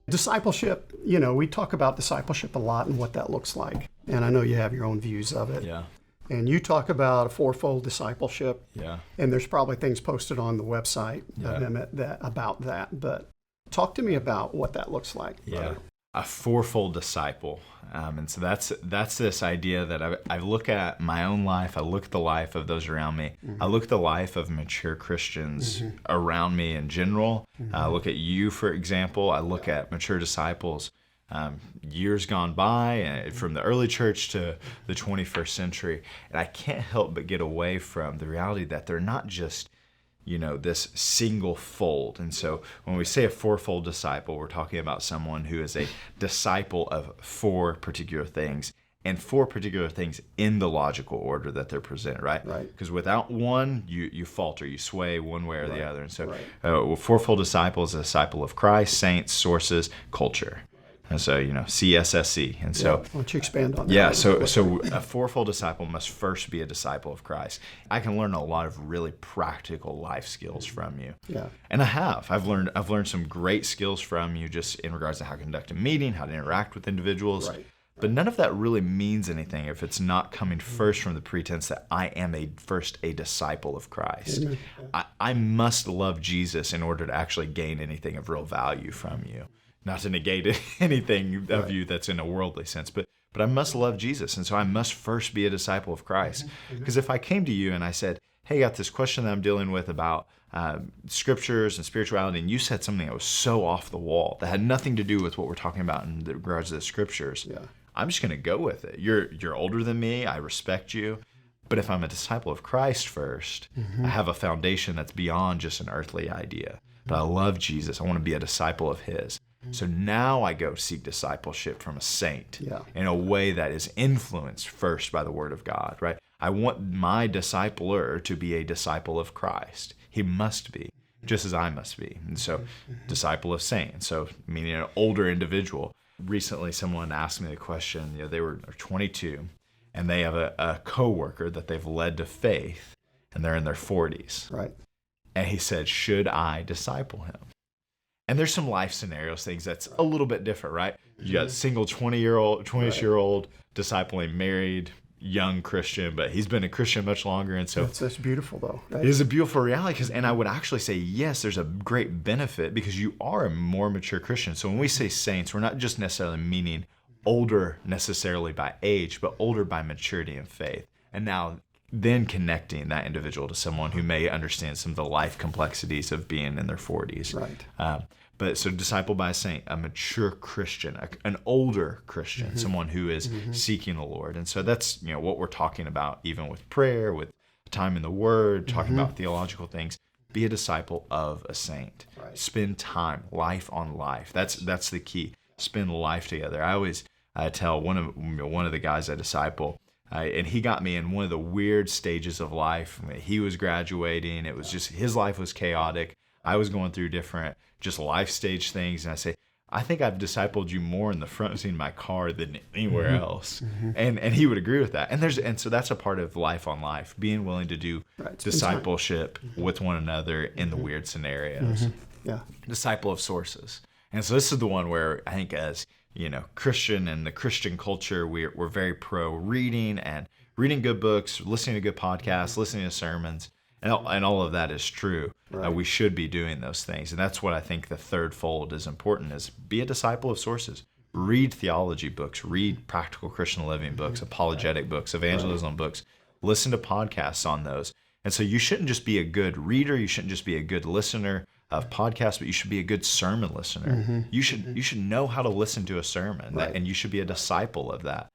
Discipleship, we talk about discipleship a lot and what that looks like. And I know you have your own views of it. Yeah. And you talk about a fourfold discipleship. Yeah. And there's probably things posted on the website Yeah. of Emet about that. But talk to me about what that looks like. Yeah. A fourfold disciple. And so that's this idea that I look at my own life, I look at the life of those around me, I look at the life of mature Christians around me in general. I look at you, for example. I look at mature disciples years gone by, from the early church to the 21st century. And I can't help but get away from the reality that they're not just this single fold. And so when we say a fourfold disciple, we're talking about someone who is a disciple of four particular things, and four particular things in the logical order that they're presented, right? Right. Because without one, you falter, you sway one way or the other. And so a fourfold disciple is a disciple of Christ, saints, sources, culture. And so, CSSC. And so, why don't you expand on that? Yeah, so a fourfold disciple must first be a disciple of Christ. I can learn a lot of really practical life skills from you. Yeah. And I have. I've learned some great skills from you just in regards to how to conduct a meeting, how to interact with individuals. Right. But none of that really means anything if it's not coming first from the pretense that I am first a disciple of Christ. I must love Jesus in order to actually gain anything of real value from you. Not to negate anything of you that's in a worldly sense, but I must love Jesus. And so I must first be a disciple of Christ. Because if I came to you and I said, hey, I got this question that I'm dealing with about scriptures and spirituality, and you said something that was so off the wall, that had nothing to do with what we're talking about in regards to the scriptures, I'm just going to go with it. You're older than me. I respect you. But if I'm a disciple of Christ first, I have a foundation that's beyond just an earthly idea. But I love Jesus. I want to be a disciple of his. So now I go seek discipleship from a saint in a way that is influenced first by the Word of God, right? I want my discipler to be a disciple of Christ. He must be, just as I must be. And so, disciple of saint. So, meaning an older individual. Recently, someone asked me the question, they were 22, and they have a coworker that they've led to faith, and they're in their 40s. Right. And he said, should I disciple him? And there's some life scenarios, things that's a little bit different, right? You got single 20-year-old discipling married, young Christian, but he's been a Christian much longer. And so that's beautiful, though. Right? It is a beautiful reality. And I would actually say, yes, there's a great benefit because you are a more mature Christian. So when we say saints, we're not just necessarily meaning older necessarily by age, but older by maturity and faith. And now then connecting that individual to someone who may understand some of the life complexities of being in their 40s. Right. But so disciple by a saint, a mature Christian, an older Christian, someone who is seeking the Lord. And so that's what we're talking about, even with prayer, with time in the Word, talking about theological things. Be a disciple of a saint. Right. Spend time, life on life. That's the key. Spend life together. I always tell one of the guys I disciple, and he got me in one of the weird stages of life. He was graduating. It was just, his life was chaotic. I was going through different just life stage things. And I say, I think I've discipled you more in the front seat of my car than anywhere else. And he would agree with that. And so that's a part of life on life, being willing to do discipleship with one another in the weird scenarios. Yeah. Disciple of sources. And so this is the one where I think as Christian and the Christian culture, we're very pro reading and reading good books, listening to good podcasts, listening to sermons, and all of that is true. Right. We should be doing those things. And that's what I think the third fold is important, is be a disciple of sources. Read theology books, read practical Christian living books, apologetic books, evangelism books, listen to podcasts on those. And so you shouldn't just be a good reader, you shouldn't just be a good listener of podcasts, but you should be a good sermon listener. You should know how to listen to a sermon, and you should be a disciple of that.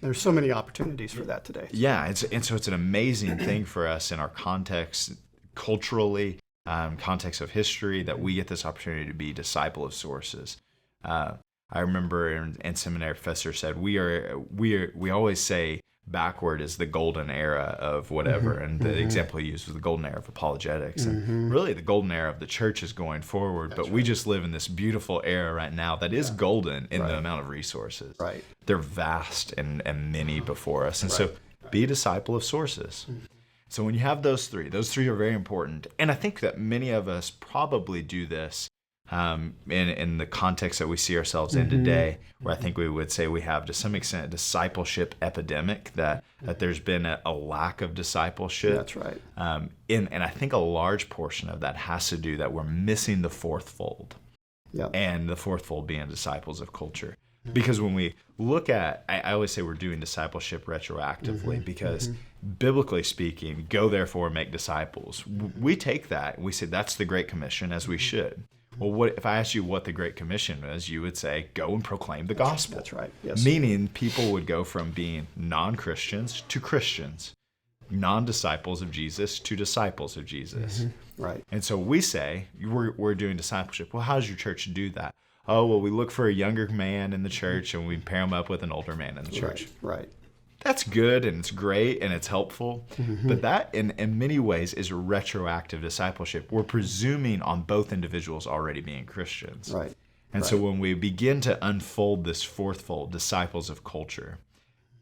There's so many opportunities for that today. Yeah, so it's an amazing thing for us in our context, culturally, context of history, that we get this opportunity to be disciple of sources. I remember in seminary, a professor said we always say backward is the golden era of whatever, and the example he used was the golden era of apologetics, and really the golden era of the church is going forward. But we just live in this beautiful era right now that is golden in the amount of resources. Right. They're vast and many before us, and so be a disciple of sources. So when you have those three are very important. And I think that many of us probably do this in the context that we see ourselves in today, where I think we would say we have, to some extent, a discipleship epidemic, that there's been a lack of discipleship. That's right. And I think a large portion of that has to do that we're missing the fourth fold. Yep. And the fourth fold being disciples of culture. Because when we look at, I always say we're doing discipleship retroactively, because biblically speaking, go therefore make disciples. We take that and we say that's the Great Commission, as we should. Well, what if I asked you what the Great Commission is? You would say, go and proclaim the gospel. That's right. Yes. Meaning people would go from being non-Christians to Christians, non-disciples of Jesus to disciples of Jesus. Right. And so we say, we're doing discipleship. Well, how does your church do that? Oh, well, we look for a younger man in the church and we pair him up with an older man in the church. Right. That's good and it's great and it's helpful. But that, in many ways, is retroactive discipleship. We're presuming on both individuals already being Christians. Right. And so when we begin to unfold this fourth fold, disciples of culture,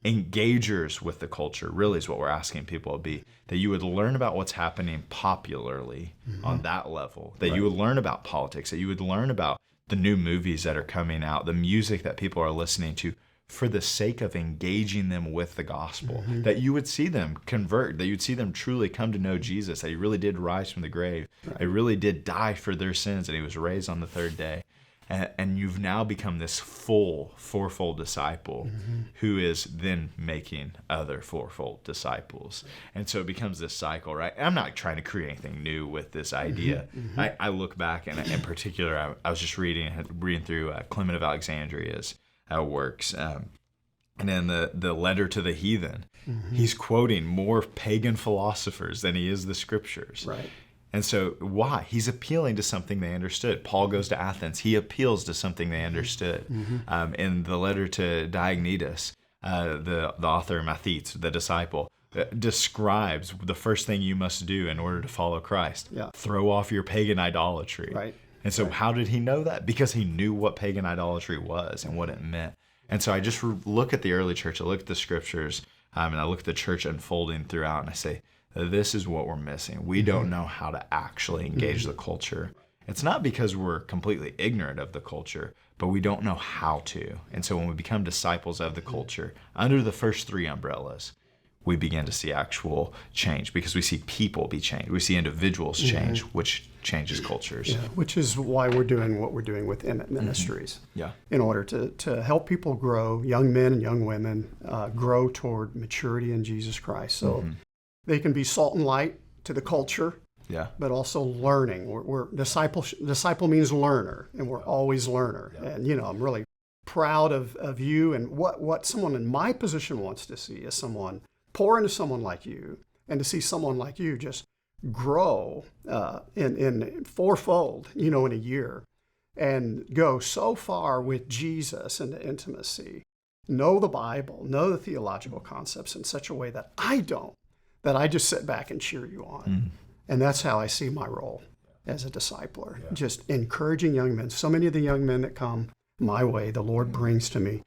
engagers with the culture, really is what we're asking people to be, that you would learn about what's happening popularly on that level, that you would learn about politics, that you would learn about the new movies that are coming out, the music that people are listening to, for the sake of engaging them with the gospel, that you would see them convert, that you'd see them truly come to know Jesus, that he really did rise from the grave, he really did die for their sins, and he was raised on the third day. And you've now become this full fourfold disciple who is then making other fourfold disciples. And so it becomes this cycle, right? I'm not trying to create anything new with this idea. I look back, and in particular, I was just reading through Clement of Alexandria's works. And in the letter to the heathen, he's quoting more pagan philosophers than he is the scriptures. Right. And so why? He's appealing to something they understood. Paul goes to Athens. He appeals to something they understood. In the letter to Diognetus, the author Mathetes, the disciple, describes the first thing you must do in order to follow Christ. Yeah. Throw off your pagan idolatry. Right. And so how did he know that? Because he knew what pagan idolatry was and what it meant. And so I just look at the early church, I look at the scriptures, and I look at the church unfolding throughout, and I say, this is what we're missing. We don't know how to actually engage the culture. It's not because we're completely ignorant of the culture, but we don't know how to. And so when we become disciples of the culture, under the first three umbrellas, we begin to see actual change, because we see people be changed. We see individuals change, which changes cultures. Yeah, which is why we're doing what we're doing with Emet Ministries. Yeah. In order to help people grow, young men and young women, grow toward maturity in Jesus Christ. So they can be salt and light to the culture, but also learning. We're disciple means learner, and we're always learner. Yeah. And, I'm really proud of you, and what someone in my position wants to see is someone pour into someone like you, and to see someone like you just grow in fourfold, in a year, and go so far with Jesus into intimacy, know the Bible, know the theological concepts in such a way that I just sit back and cheer you on. And that's how I see my role as a discipler, just encouraging young men. So many of the young men that come my way, the Lord brings to me,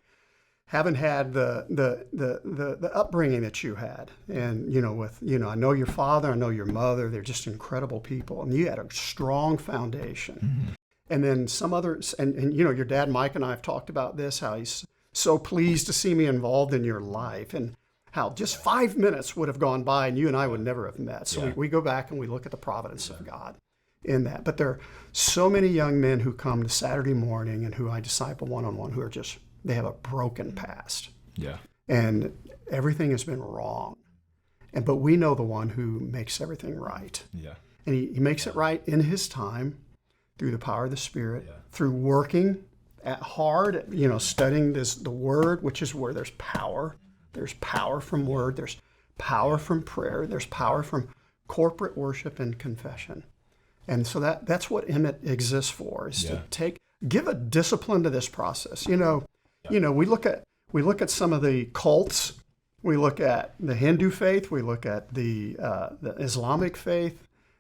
haven't had the upbringing that you had. And, I know your father, I know your mother, they're just incredible people. And you had a strong foundation. And then some others, and your dad, Mike, and I have talked about this, how he's so pleased to see me involved in your life, and how just 5 minutes would have gone by and you and I would never have met. So we go back and we look at the providence of God in that. But there are so many young men who come to Saturday morning and who I disciple one-on-one who are they have a broken past. Yeah. And everything has been wrong. But we know the one who makes everything right. Yeah. And he makes it right in his time, through the power of the Spirit, through working hard, studying the Word, which is where there's power. There's power from Word. There's power from prayer. There's power from corporate worship and confession. And so that's what Emet exists for, is to give a discipline to this process. We look at some of the cults. We look at the Hindu faith. We look at the Islamic faith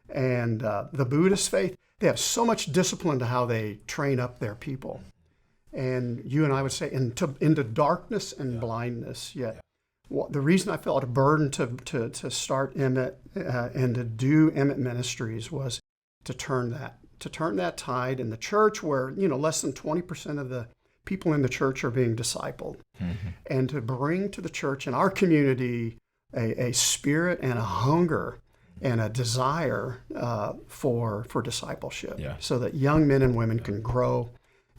and the Buddhist faith. They have so much discipline to how they train up their people. And you and I would say into darkness and blindness. Yet, the reason I felt a burden to start Emet and to do Emet Ministries was to turn to turn that tide in the church where, less than 20% of the people in the church are being discipled, and to bring to the church in our community a spirit and a hunger and a desire for discipleship, so that young men and women can grow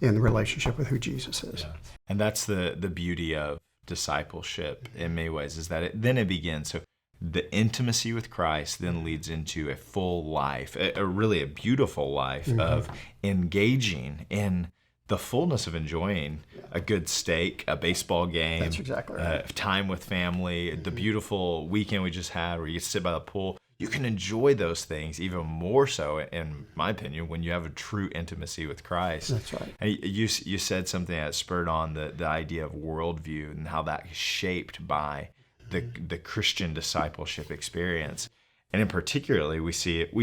in relationship with who Jesus is. Yeah. And that's the beauty of discipleship in many ways, is that then it begins. So the intimacy with Christ then leads into a full life, really a beautiful life of engaging in the fullness of enjoying a good steak, a baseball game, that's exactly right. Time with family, the beautiful weekend we just had where you sit by the pool. You can enjoy those things even more so, in my opinion, when you have a true intimacy with Christ. That's right. And you said something that spurred on the idea of worldview and how that is shaped by the Christian discipleship experience. And in particularly, we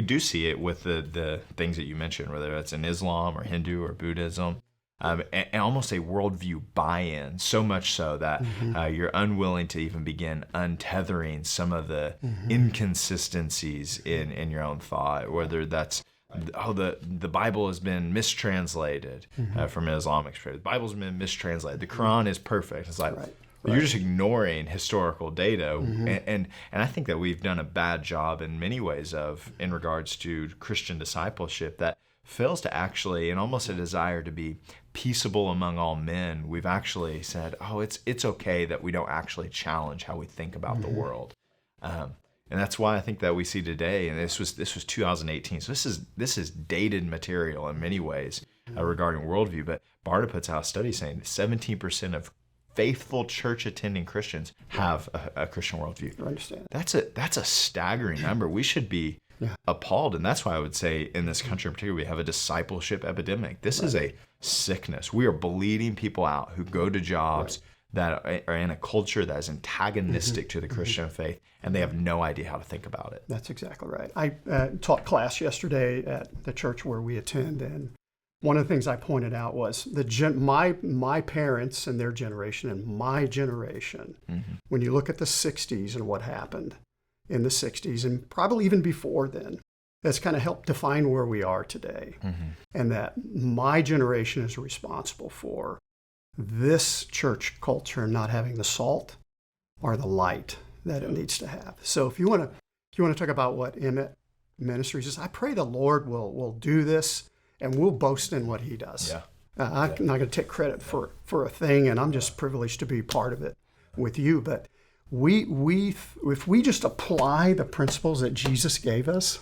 do see it with the things that you mentioned, whether that's in Islam or Hindu or Buddhism, and almost a worldview buy-in, so much so that you're unwilling to even begin untethering some of the inconsistencies in your own thought, whether that's the Bible has been mistranslated from an Islamic perspective. The Bible's been mistranslated. The Quran is perfect. It's like, you're just ignoring historical data, and I think that we've done a bad job in many ways in regards to Christian discipleship that fails to actually, and almost a desire to be peaceable among all men. We've actually said, it's okay that we don't actually challenge how we think about the world, and that's why I think that we see today, and this was 2018, so this is dated material in many ways regarding worldview. But Barrett puts out a study saying 17% of faithful church-attending Christians have a Christian worldview. I understand. That's a staggering number. We should be appalled, and that's why I would say in this country in particular, we have a discipleship epidemic. This is a sickness. We are bleeding people out who go to jobs that are in a culture that is antagonistic to the Christian faith, and they have no idea how to think about it. That's exactly right. I taught class yesterday at the church where we attend, and one of the things I pointed out was my parents and their generation and my generation, when you look at the 60s and what happened in the 60s and probably even before then, that's kind of helped define where we are today. And that my generation is responsible for this church culture not having the salt or the light that it needs to have. So if you want to talk about what Emet Ministries is, I pray the Lord will do this, and we'll boast in what he does. I'm not going to take credit for a thing, and I'm just privileged to be part of it with you. But if we just apply the principles that Jesus gave us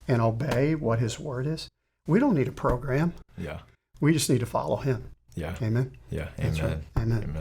and obey what his word is, we don't need a program. We just need to follow him. Amen. Amen. That's right. Amen.